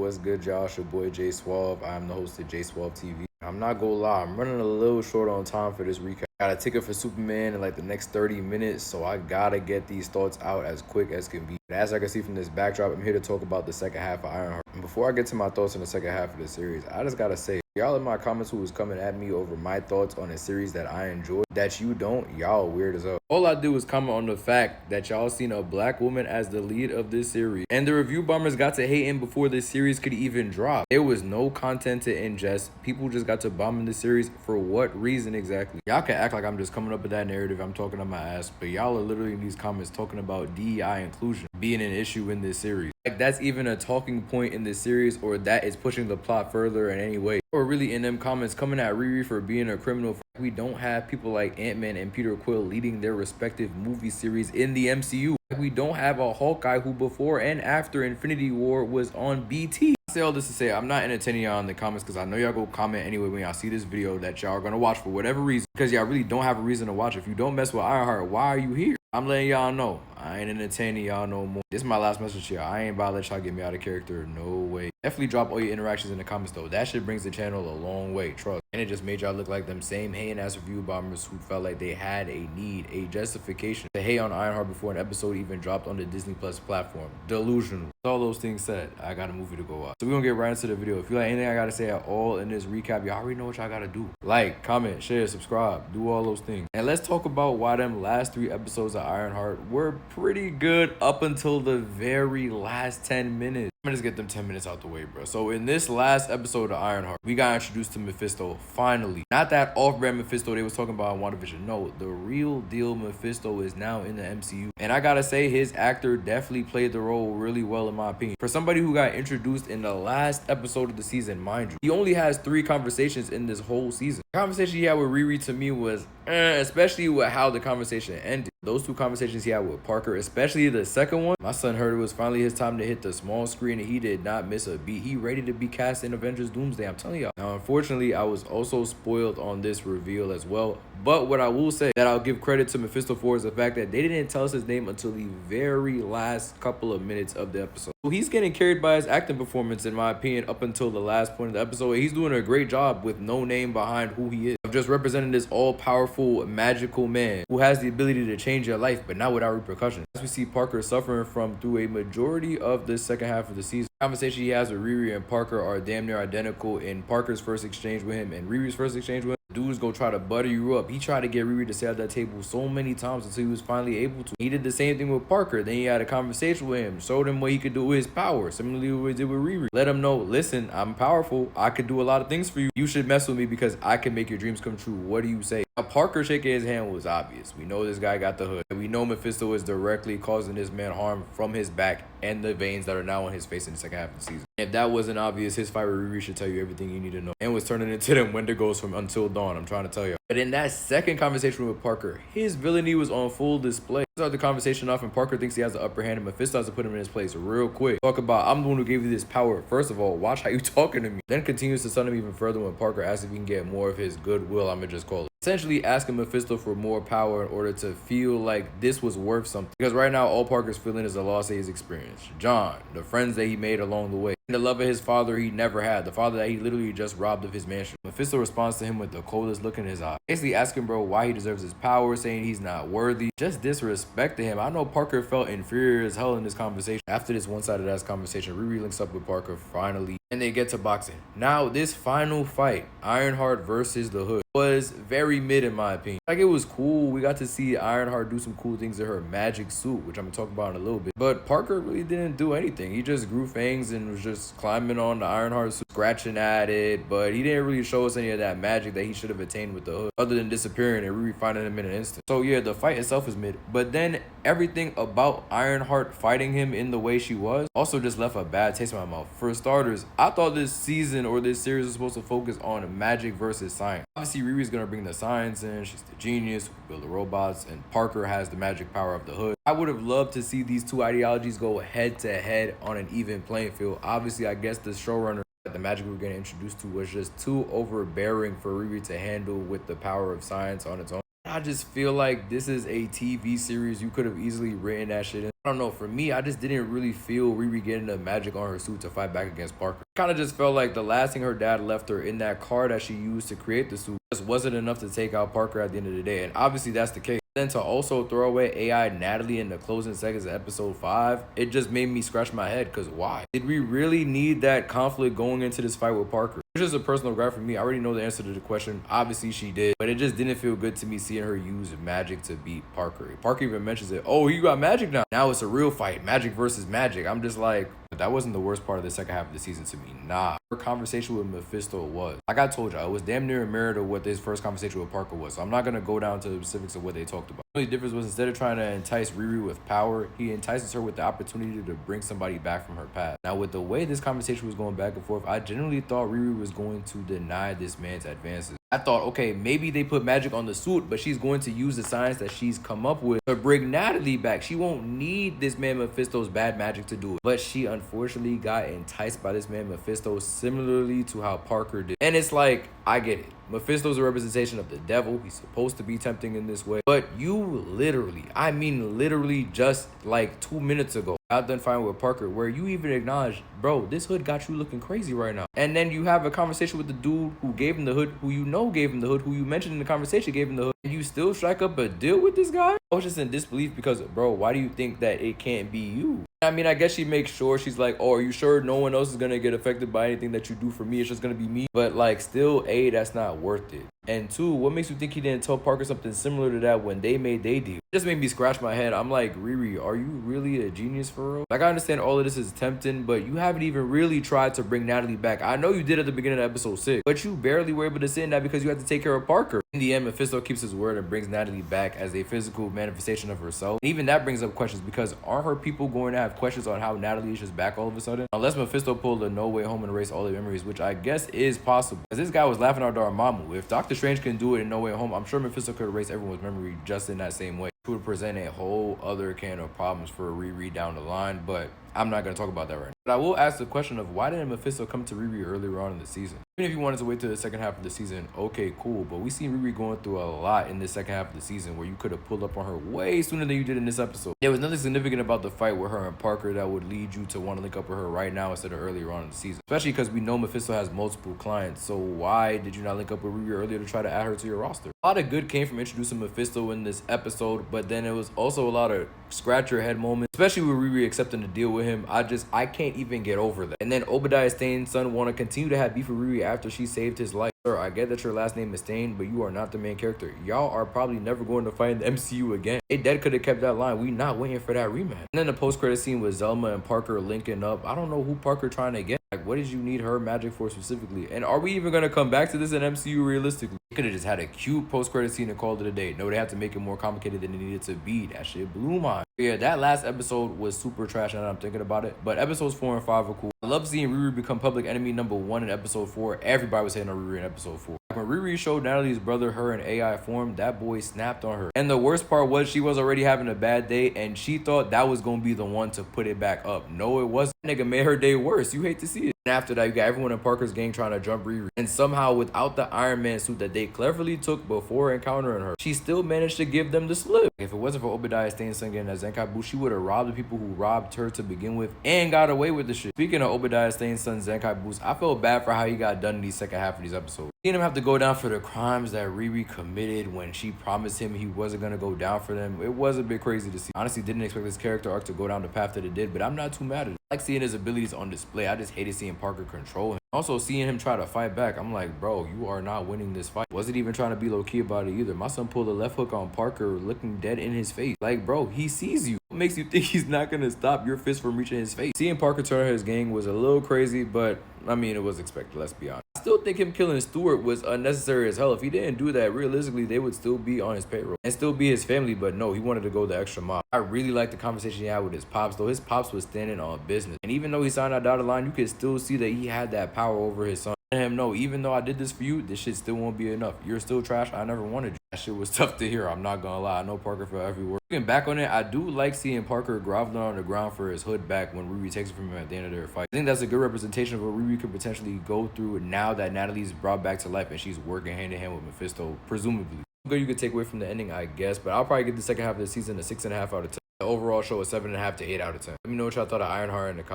what's good, y'all? It's your boy J Suave. I'm the host of J Suave TV. I'm not gonna lie, I'm running a little short on time for this recap. Got a ticket for Superman in like the next 30 minutes, so I gotta get these thoughts out as quick as can be. As I can see from this backdrop, I'm here to talk about the second half of Ironheart. And before I get to my thoughts on the second half of the series, I just gotta say, y'all in my comments who was coming at me over my thoughts on a series that I enjoy, that you don't, y'all weird as hell. All I do is comment on the fact that y'all seen a black woman as the lead of this series, and the review bombers got to hating before this series could even drop. There was no content to ingest. People just got to bombing the series. For what reason exactly? Y'all can act like I'm just coming up with that narrative, I'm talking on my ass, but y'all are literally in these comments talking about DEI inclusion being an issue in this series. Like that's even a talking point in this series, or that is pushing the plot further in any way. Or really in them comments coming at RiRi for being a criminal. We don't have people like Ant-Man and Peter Quill leading their respective movie series in the MCU. We don't have a Hawkeye who before and after Infinity War was on BT. I say all this to say I'm not entertaining y'all in the comments because I know y'all go comment anyway when y'all see this video that y'all are gonna watch for whatever reason, because y'all really don't have a reason to watch. If you don't mess with Ironheart, why are you here? I'm letting y'all know I ain't entertaining y'all no more. This is my last message here. I ain't about to let y'all get me out of character. No way. Definitely drop all your interactions in the comments though. That shit brings the channel a long way. Trust. And it just made y'all look like them same hating ass review bombers who felt like they had a need, a justification to hate on Ironheart before an episode even dropped on the Disney Plus platform. Delusional. With all those things said, I got a movie to go watch. So we're gonna get right into the video. If you like anything I gotta say at all in this recap, y'all already know what y'all gotta do. Like, comment, share, subscribe, do all those things. And let's talk about why them last 3 episodes of Ironheart were pretty good up until the very last 10 minutes. I'm gonna just get them 10 minutes out the way, bro. So in this last episode of Ironheart, we got introduced to Mephisto, finally. Not that off-brand Mephisto they was talking about in WandaVision. No, the real deal Mephisto is now in the MCU. And I gotta say, his actor definitely played the role really well in my opinion. For somebody who got introduced in the last episode of the season, mind you, he only has 3 conversations in this whole season. The conversation he had with RiRi to me was, especially with how the conversation ended. Those 2 conversations he had with Parker, especially the second one, my son heard it was finally his time to hit the small screen and he did not miss a beat. He ready to be cast in Avengers Doomsday, I'm telling y'all. Now, unfortunately, I was also spoiled on this reveal as well. But what I will say that I'll give credit to Mephisto for is the fact that they didn't tell us his name until the very last couple of minutes of the episode. So he's getting carried by his acting performance, in my opinion, up until the last point of the episode. He's doing a great job with no name behind who he is, of just representing this all-powerful, magical man who has the ability to change your life, but not without repercussions. As we see Parker suffering from through a majority of the second half of the season. The conversation he has with RiRi and Parker are damn near identical in Parker's first exchange with him and RiRi's first exchange with him. Dudes go try to butter you up. He tried to get RiRi to sit at that table so many times until he was finally able to. He did the same thing with Parker. Then he had a conversation with him, showed him what he could do with his power. Similarly what he did with RiRi. Let him know, listen, I'm powerful. I could do a lot of things for you. You should mess with me because I can make your dreams come true. What do you say? Now, Parker shaking his hand was obvious. We know this guy got the hood. And we know Mephisto is directly causing this man harm from his back and the veins that are now on his face in the second half of the season. If that wasn't obvious, his fight with RiRi should tell you everything you need to know. And was turning into them Wendigos from Until Dawn, I'm trying to tell you. But in that second conversation with Parker, his villainy was on full display. Start the conversation off and Parker thinks he has the upper hand and Mephisto has to put him in his place real quick. Talk about, I'm the one who gave you this power. First of all, watch how you talking to me. Then continues to stun him even further when Parker asks if he can get more of his goodwill, I'ma just call it. Essentially asking Mephisto for more power in order to feel like this was worth something. Because right now, all Parker's feeling is the loss of his experience. John, the friends that he made along the way, and the love of his father he never had, the father that he literally just robbed of his mansion. Mephisto responds to him with the coldest look in his eye, basically asking bro why he deserves his power, saying he's not worthy, just disrespecting him. I know Parker felt inferior as hell in this conversation. After this one-sided ass conversation, RiRi links up with Parker finally, and they get to boxing. Now, this final fight, Ironheart versus the Hood, was very mid in my opinion. Like, it was cool. We got to see Ironheart do some cool things in her magic suit, which I'm gonna talk about in a little bit. But Parker really didn't do anything. He just grew fangs and was just climbing on the Ironheart suit, scratching at it, but he didn't really show us any of that magic that he should have attained with the Hood, other than disappearing and RiRi finding him in an instant. So yeah, the fight itself is mid, but then everything about Ironheart fighting him in the way she was also just left a bad taste in my mouth. For starters, I thought this season or this series was supposed to focus on magic versus science. Obviously, RiRi's gonna bring the science in. She's the genius who build the robots, and Parker has the magic power of the Hood. I would have loved to see these 2 ideologies go head to head on an even playing field. Obviously, I guess the showrunner, the magic we were getting introduced to, was just too overbearing for RiRi to handle with the power of science on its own. I just feel like this is a TV series. You could have easily written that shit in. I don't know, for me, I just didn't really feel RiRi getting the magic on her suit to fight back against Parker. Kind of just felt like the last thing her dad left her in that car that she used to create the suit just wasn't enough to take out Parker at the end of the day. And obviously that's the case. Then to also throw away AI Natalie in the closing seconds of episode 5, it just made me scratch my head, because why? Did we really need that conflict going into this fight with Parker? It's just a personal graph for me. I already know the answer to the question. Obviously she did, but it just didn't feel good to me seeing her use magic to beat Parker. Parker even mentions it. Oh, you got magic now. Now it's a real fight. Magic versus magic. I'm just like, that wasn't the worst part of the second half of the season to me. Nah. Her conversation with Mephisto was, like I told y'all, it was damn near a mirror to what this first conversation with Parker was. So I'm not going to go down to the specifics of what they talked about. The only difference was, instead of trying to entice RiRi with power, he entices her with the opportunity to bring somebody back from her past. Now, with the way this conversation was going back and forth, I genuinely thought RiRi was going to deny this man's advances. I thought, okay, maybe they put magic on the suit, but she's going to use the science that she's come up with to bring Natalie back. She won't need this man Mephisto's bad magic to do it. But she unfortunately got enticed by this man Mephisto, similarly to how Parker did. And it's like, I get it. Mephisto's a representation of the devil. He's supposed to be tempting in this way. But you literally, I mean literally just like 2 minutes ago, got done fighting with Parker, where you even acknowledged, bro, this hood got you looking crazy right now. And then you have a conversation with the dude who gave him the hood, who you know gave him the hood, who you mentioned in the conversation gave him the hood, and you still strike up a deal with this guy? I was just in disbelief because, bro, why do you think that it can't be you? I mean, I guess she makes sure, she's like, oh, are you sure no one else is gonna get affected by anything that you do for me? It's just gonna be me. But like, still, A, that's not worth it. And 2, what makes you think he didn't tell Parker something similar to that when they made their deal? It just made me scratch my head. I'm like, RiRi, are you really a genius for real? Like, I understand all of this is tempting, but you haven't even really tried to bring Natalie back. I know you did at the beginning of episode 6, but you barely were able to sit in that because you had to take care of Parker. In the end, Mephisto keeps his word and brings Natalie back as a physical manifestation of herself. And even that brings up questions, because aren't her people going to have questions on how Natalie is just back all of a sudden? Unless Mephisto pulled a no way home and erased all their memories, which I guess is possible. Because this guy was laughing at Dormammu. If Doctor Strange can do it in No Way Home, I'm sure Mephisto could erase everyone's memory just in that same way. It would present a whole other can of problems for RiRi down the line, but I'm not going to talk about that right now. But I will ask the question of, why didn't Mephisto come to RiRi earlier on in the season? Even if you wanted to wait till the second half of the season, okay, cool. But we seen RiRi going through a lot in the second half of the season, where you could have pulled up on her way sooner than you did in this episode. There was nothing significant about the fight with her and Parker that would lead you to want to link up with her right now instead of earlier on in the season. Especially because we know Mephisto has multiple clients, so why did you not link up with RiRi earlier to try to add her to your roster? A lot of good came from introducing Mephisto in this episode, but then it was also a lot of scratch your head moments, especially with RiRi accepting to deal with him. I can't even get over that. And then Obadiah Stane's son want to continue to have beef with RiRi after she saved his life. Sir, I get that your last name is Stane, but you are not the main character. Y'all are probably never going to fight in the MCU again. They dead could have kept that line. We not waiting for that rematch. And then the post-credit scene with Zelma and Parker linking up. I don't know who Parker trying to get. Like, what did you need her magic for specifically? And are we even going to come back to this in MCU realistically? They could have just had a cute post-credit scene and called it a day. No, they had to make it more complicated than it needed to be. That shit blew my. Yeah, that last episode was super trash, and I'm thinking about it. But episodes 4 and 5 are cool. I love seeing RiRi become public enemy number 1 in episode 4. Everybody was hating on RiRi in episode 4. When RiRi showed Natalie's brother her in AI form, that boy snapped on her. And the worst part was, she was already having a bad day, and she thought that was going to be the one to put it back up. No, it wasn't. That nigga made her day worse. You hate to see it. And after that, you got everyone in Parker's gang trying to jump RiRi. And somehow, without the Iron Man suit that they cleverly took before encountering her, she still managed to give them the slip. If it wasn't for Obadiah Stane's son getting that Zenkai boost, she would have robbed the people who robbed her to begin with and got away with the shit. Speaking of Obadiah Stane's son's Zenkai boost, I felt bad for how he got done in the second half of these episodes. Seeing him have to go down for the crimes that RiRi committed when she promised him he wasn't going to go down for them, it was a bit crazy to see. Honestly, didn't expect this character arc to go down the path that it did, but I'm not too mad at it. I like seeing his abilities on display. I just hated seeing Parker control him. Also, seeing him try to fight back, I'm like, bro, you are not winning this fight. Wasn't even trying to be low-key about it either. My son pulled a left hook on Parker, looking dead in his face. Like, bro, he sees you. What makes you think he's not going to stop your fist from reaching his face? Seeing Parker turn his gang was a little crazy, but I mean, it was expected, let's be honest. I still think him killing Stewart was unnecessary as hell. If he didn't do that, realistically, they would still be on his payroll and still be his family, but no, he wanted to go the extra mile. I really liked the conversation he had with his pops, though. His pops was standing on business. And even though he signed that dotted line, you could still see that he had that power over his son. And him know, even though I did this for you, this shit still won't be enough. You're still trash. I never wanted you. That shit was tough to hear. I'm not gonna lie. I know Parker for every word. Looking back on it, I do like seeing Parker groveling on the ground for his hood back when RiRi takes it from him at the end of their fight. I think that's a good representation of what RiRi could potentially go through now that Natalie's brought back to life and she's working hand in hand with Mephisto, presumably. good you could take away from the ending, I guess. But I'll probably give the second half of the season a 6.5 out of 10. The overall show is 7.5 to 8 out of 10. Let me know what y'all thought of Ironheart in the comments.